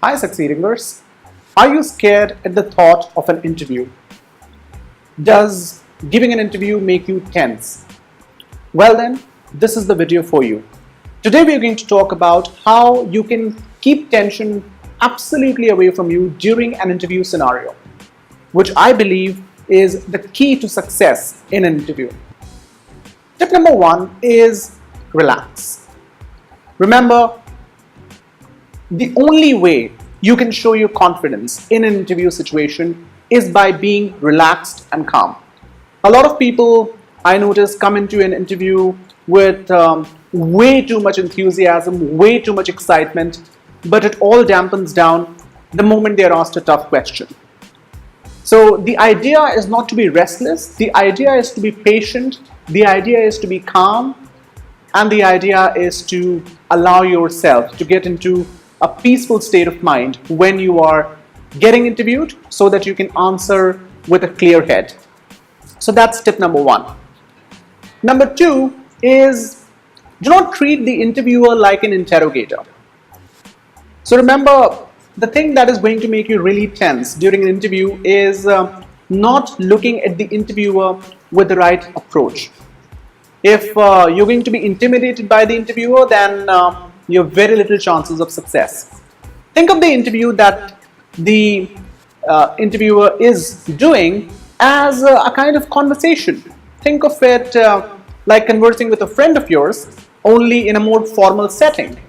Hi SucceedEngers. Are you scared at the thought of an interview? Does giving an interview make you tense? Well then, this is the video for you. Today we are going to talk about how you can keep tension absolutely away from you during an interview scenario, which I believe is the key to success in an interview. Tip number one is relax. Remember, the only way you can show your confidence in an interview situation is by being relaxed and calm. A lot of people, I notice, come into an interview with way too much enthusiasm, way too much excitement, but it all dampens down the moment they are asked a tough question. So the idea is not to be restless, the idea is to be patient, the idea is to be calm, and the idea is to allow yourself to get into a peaceful state of mind when you are getting interviewed so that you can answer with a clear head. So that's tip number one. Number two is do not treat the interviewer like an interrogator. So remember, the thing that is going to make you really tense during an interview is not looking at the interviewer with the right approach. If you're going to be intimidated by the interviewer, then you have very little chances of success. Think of the interview that the interviewer is doing as a kind of conversation. Think of it like conversing with a friend of yours, only in a more formal setting.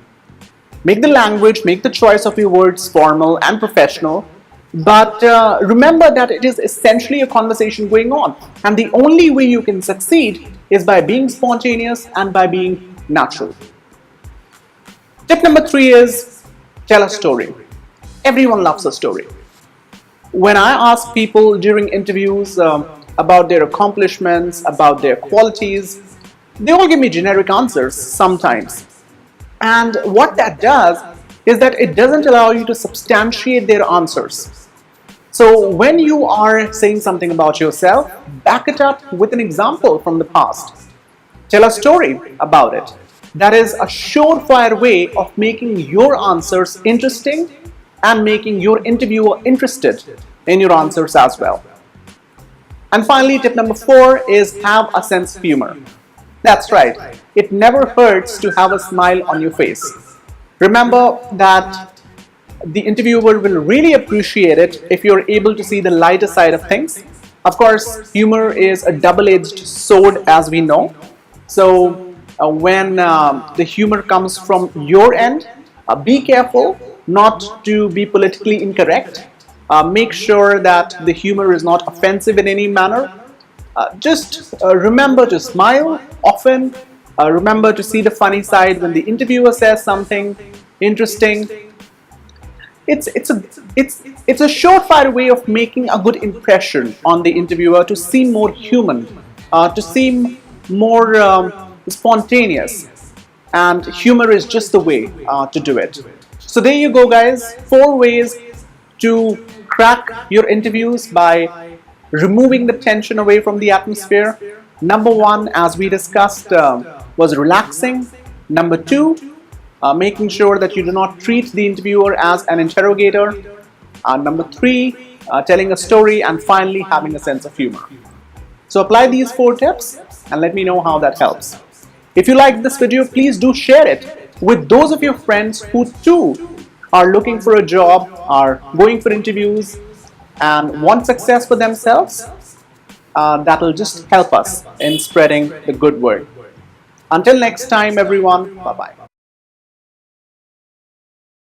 Make the language, make the choice of your words formal and professional, but remember that it is essentially a conversation going on, and the only way you can succeed is by being spontaneous and by being natural. Tip number three is tell a story. Everyone loves a story. When I ask people during interviews about their accomplishments, about their qualities, they all give me generic answers sometimes. And what that does is that it doesn't allow you to substantiate their answers. So when you are saying something about yourself, back it up with an example from the past. Tell a story about it. That is a surefire way of making your answers interesting and making your interviewer interested in your answers as well. And finally, tip number four is have a sense of humor. That's right, it never hurts to have a smile on your face. Remember that the interviewer will really appreciate it if you're able to see the lighter side of things. Of course, humor is a double-edged sword, as we know. So when the humor comes from your end, be careful not to be politically incorrect. Make sure that the humor is not offensive in any manner. Just remember to smile often. Remember to see the funny side when the interviewer says something interesting. It's a surefire way of making a good impression on the interviewer, to seem more human, to seem more spontaneous, and humor is just the way to do it. So there you go, guys, 4 ways to crack your interviews by removing the tension away from the atmosphere. Number one, as we discussed, was relaxing. Number two, making sure that you do not treat the interviewer as an interrogator. Number three, telling a story, and finally having a sense of humor. So apply these 4 tips and let me know how that helps. If you liked this video, please do share it with those of your friends who too are looking for a job, are going for interviews, and want success for themselves. That will just help us in spreading the good word. Until next time, everyone, bye-bye.